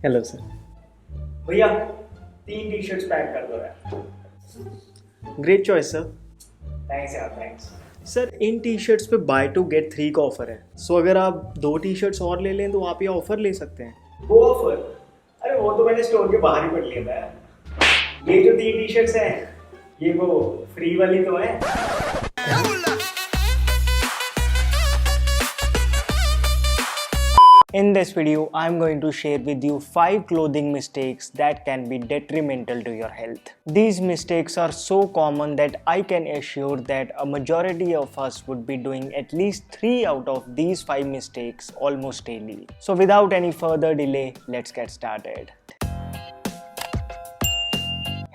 Hello sir. भैया 3 T-shirts pack कर दो यार। Great choice sir. थैंक्स यार, थैंक्स। सर इन टी शर्ट्स पे बाय टू गेट 3 का ऑफर है। सो अगर आप 2 टी शर्ट्स और ले लें तो आप ये ऑफर ले सकते हैं। वो ऑफर? अरे वो तो मैंने स्टोर के बाहर ही पढ़ लिया था। ये जो 3 टी-शर्ट्स हैं, ये वो फ्री वाली तो है। In this video, I'm going to share with you 5 clothing mistakes that can be detrimental to your health. These mistakes are so common that I can assure that a majority of us would be doing at least 3 out of these 5 mistakes almost daily. So without any further delay, let's get started.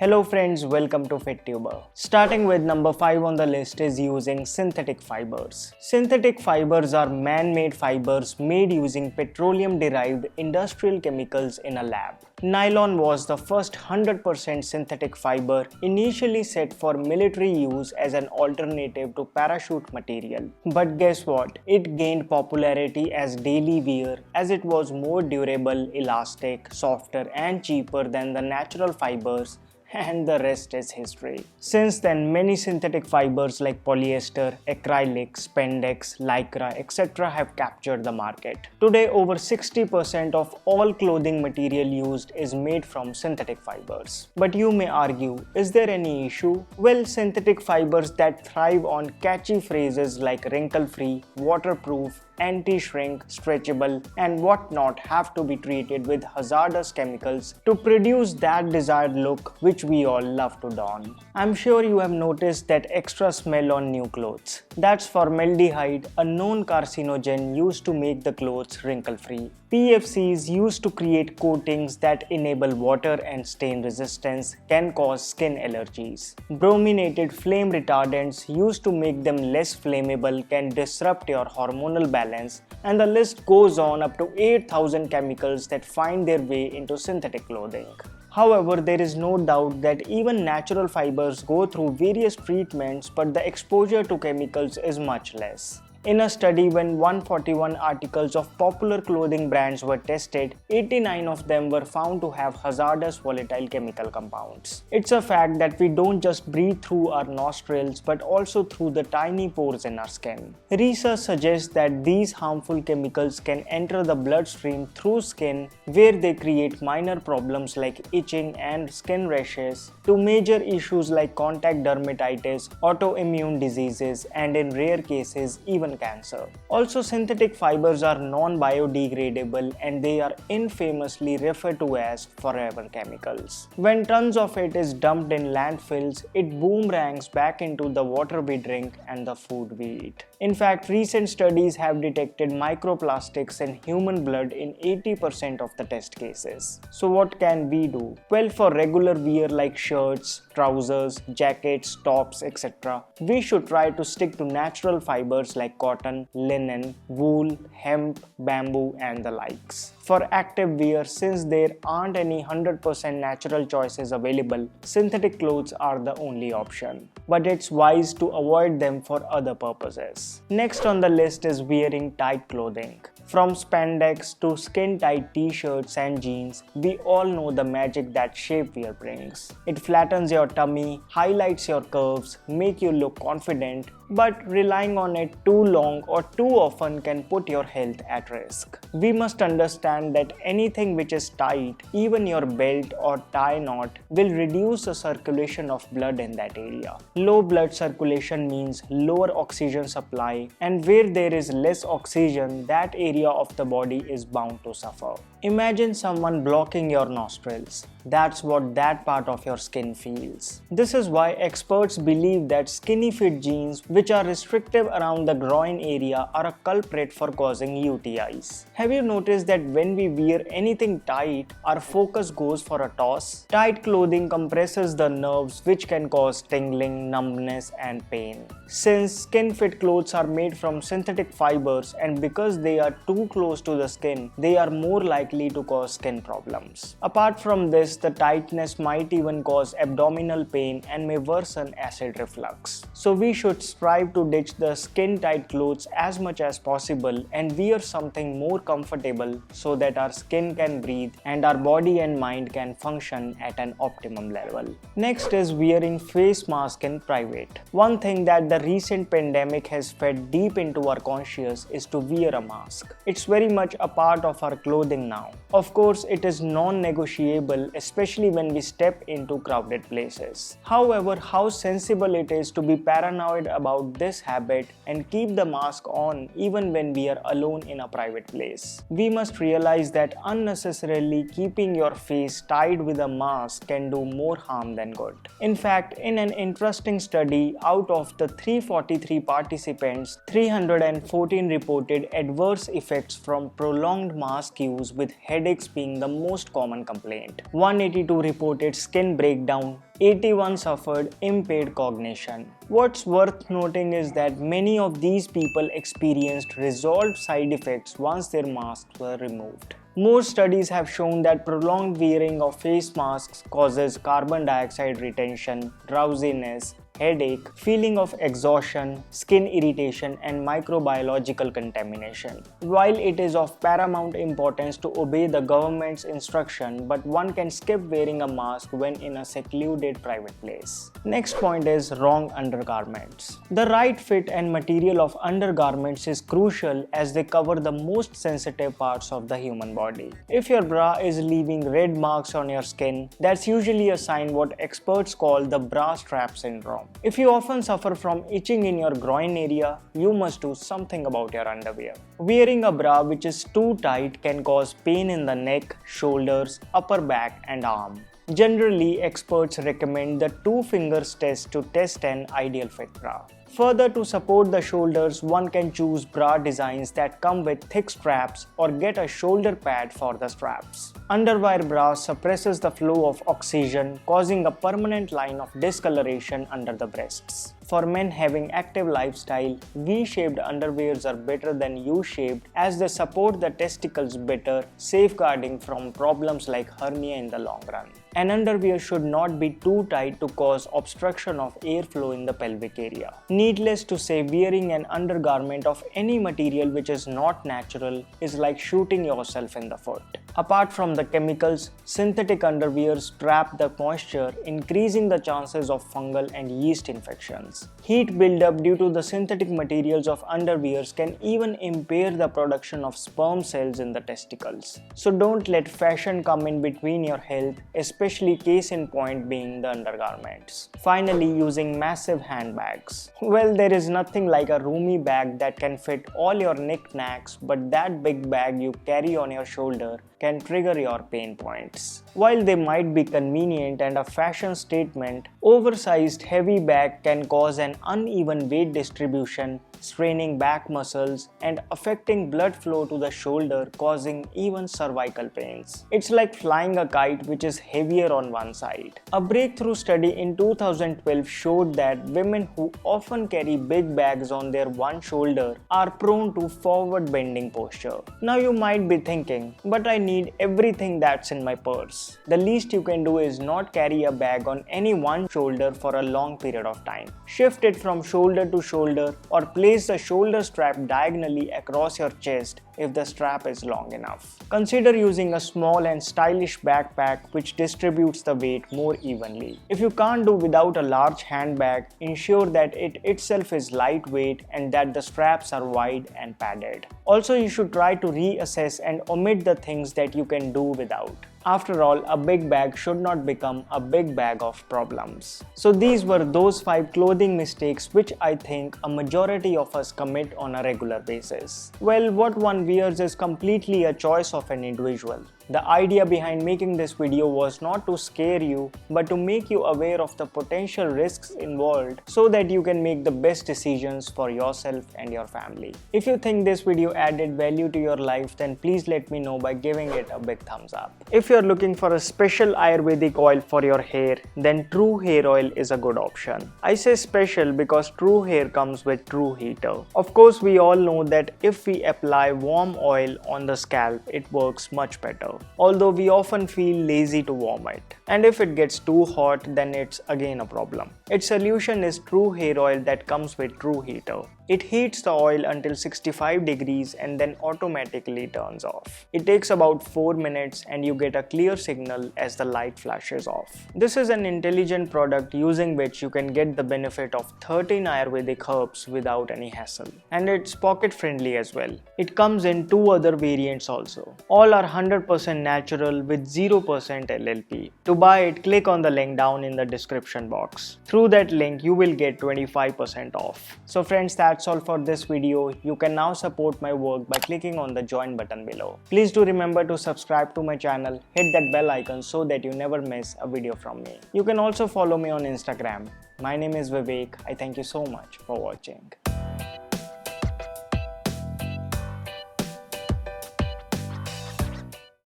Hello friends, welcome to FitTuber. Starting with number 5 on the list is using synthetic fibers. Synthetic fibers are man-made fibers made using petroleum-derived industrial chemicals in a lab. Nylon was the first 100% synthetic fiber initially set for military use as an alternative to parachute material. But guess what? It gained popularity as daily wear as it was more durable, elastic, softer and cheaper than the natural fibers, and the rest is history. Since then, many synthetic fibers like polyester, acrylic, spandex, lycra, etc. have captured the market. Today, over 60% of all clothing material used is made from synthetic fibers. But you may argue, is there any issue? Well, synthetic fibers that thrive on catchy phrases like wrinkle-free, waterproof, anti-shrink, stretchable, and whatnot have to be treated with hazardous chemicals to produce that desired look which we all love to don. I'm sure you have noticed that extra smell on new clothes. That's formaldehyde, a known carcinogen used to make the clothes wrinkle-free. PFCs used to create coatings that enable water and stain resistance can cause skin allergies. Brominated flame retardants used to make them less flammable can disrupt your hormonal balance, and the list goes on up to 8,000 chemicals that find their way into synthetic clothing. However, there is no doubt that even natural fibers go through various treatments, but the exposure to chemicals is much less. In a study, when 141 articles of popular clothing brands were tested, 89 of them were found to have hazardous volatile chemical compounds. It's a fact that we don't just breathe through our nostrils but also through the tiny pores in our skin. Research suggests that these harmful chemicals can enter the bloodstream through skin, where they create minor problems like itching and skin rashes, to major issues like contact dermatitis, autoimmune diseases, and in rare cases, even cancer. Also, synthetic fibers are non-biodegradable and they are infamously referred to as forever chemicals. When tons of it is dumped in landfills, it boomerangs back into the water we drink and the food we eat. In fact, recent studies have detected microplastics in human blood in 80% of the test cases. So what can we do? Well, for regular wear like shirts, trousers, jackets, tops, etc., we should try to stick to natural fibers like cotton, linen, wool, hemp, bamboo, and the likes. For active wear, since there aren't any 100% natural choices available, synthetic clothes are the only option. But it's wise to avoid them for other purposes. Next on the list is wearing tight clothing. From spandex to skin-tight t-shirts and jeans, we all know the magic that shapewear brings. It flattens your tummy, highlights your curves, make you look confident, but relying on it too long or too often can put your health at risk. We must understand that anything which is tight, even your belt or tie knot, will reduce the circulation of blood in that area. Low blood circulation means lower oxygen supply, and where there is less oxygen, that area of the body is bound to suffer. Imagine someone blocking your nostrils. That's what that part of your skin feels. This is why experts believe that skinny fit jeans, which are restrictive around the groin area, are a culprit for causing UTIs. Have you noticed that when we wear anything tight, our focus goes for a toss? Tight clothing compresses the nerves, which can cause tingling, numbness, and pain. Since skin fit clothes are made from synthetic fibers, and because they are too close to the skin, they are more likely likely to cause skin problems. Apart from this, the tightness might even cause abdominal pain and may worsen acid reflux. So we should strive to ditch the skin-tight clothes as much as possible and wear something more comfortable so that our skin can breathe and our body and mind can function at an optimum level. Next is wearing face mask in private. One thing that the recent pandemic has fed deep into our conscious is to wear a mask. It's very much a part of our clothing now. Of course, it is non-negotiable, especially when we step into crowded places. However, how sensible it is to be paranoid about this habit and keep the mask on even when we are alone in a private place. We must realize that unnecessarily keeping your face tied with a mask can do more harm than good. In fact, in an interesting study, out of the 343 participants, 314 reported adverse effects from prolonged mask use, with headaches being the most common complaint. 182 reported skin breakdown, 81 suffered impaired cognition. What's worth noting is that many of these people experienced resolved side effects once their masks were removed. More studies have shown that prolonged wearing of face masks causes carbon dioxide retention, drowsiness, headache, feeling of exhaustion, skin irritation, and microbiological contamination. While it is of paramount importance to obey the government's instruction, but one can skip wearing a mask when in a secluded private place. Next point is wrong undergarments. The right fit and material of undergarments is crucial as they cover the most sensitive parts of the human body. If your bra is leaving red marks on your skin, that's usually a sign what experts call the bra strap syndrome. If you often suffer from itching in your groin area, you must do something about your underwear. Wearing a bra which is too tight can cause pain in the neck, shoulders, upper back, and arm. Generally, experts recommend the 2 fingers test to test an ideal fit bra. Further, to support the shoulders, one can choose bra designs that come with thick straps or get a shoulder pad for the straps. Underwire bra suppresses the flow of oxygen, causing a permanent line of discoloration under the breasts. For men having active lifestyle, V-shaped underwears are better than U-shaped as they support the testicles better, safeguarding from problems like hernia in the long run. An underwear should not be too tight to cause obstruction of airflow in the pelvic area. Needless to say, wearing an undergarment of any material which is not natural is like shooting yourself in the foot. Apart from the chemicals, synthetic underwears trap the moisture, increasing the chances of fungal and yeast infections. Heat buildup due to the synthetic materials of underwears can even impair the production of sperm cells in the testicles. So don't let fashion come in between your health, especially case in point being the undergarments. Finally, using massive handbags. Well, there is nothing like a roomy bag that can fit all your knickknacks, but that big bag you carry on your shoulder can trigger your pain points. While they might be convenient and a fashion statement, oversized heavy bag can cause an uneven weight distribution, straining back muscles and affecting blood flow to the shoulder, causing even cervical pains. It's like flying a kite which is heavier on one side. A breakthrough study in 2012 showed that women who often carry big bags on their one shoulder are prone to forward bending posture. Now you might be thinking, but I need everything that's in my purse. The least you can do is not carry a bag on any one shoulder for a long period of time. Shift it from shoulder to shoulder or place the shoulder strap diagonally across your chest if the strap is long enough. Consider using a small and stylish backpack which distributes the weight more evenly. If you can't do without a large handbag, ensure that it itself is lightweight and that the straps are wide and padded. Also, you should try to reassess and omit the things that you can do without. After all, a big bag should not become a big bag of problems. So these were those 5 clothing mistakes which I think a majority of us commit on a regular basis. Well, what one wears is completely a choice of an individual. The idea behind making this video was not to scare you, but to make you aware of the potential risks involved so that you can make the best decisions for yourself and your family. If you think this video added value to your life, then please let me know by giving it a big thumbs up. If you're looking for a special Ayurvedic oil for your hair, then Tru Hair Oil is a good option. I say special because Tru Hair comes with Tru Heater. Of course, we all know that if we apply warm oil on the scalp, it works much better. Although we often feel lazy to warm it. And if it gets too hot, then it's again a problem. Its solution is Tru Hair Oil that comes with Tru Heater. It heats the oil until 65 degrees and then automatically turns off. It takes about 4 minutes and you get a clear signal as the light flashes off. This is an intelligent product using which you can get the benefit of 13 Ayurvedic herbs without any hassle. And it's pocket friendly as well. It comes in 2 other variants also. All are 100% natural with 0% LLP. To buy it, click on the link down in the description box. Through that link, you will get 25% off. So friends, that's all for this video. You can now support my work by clicking on the join button below. Please do remember to subscribe to my channel, hit that bell icon so that you never miss a video from me. You can also follow me on Instagram. My name is Vivek. I thank you so much for watching.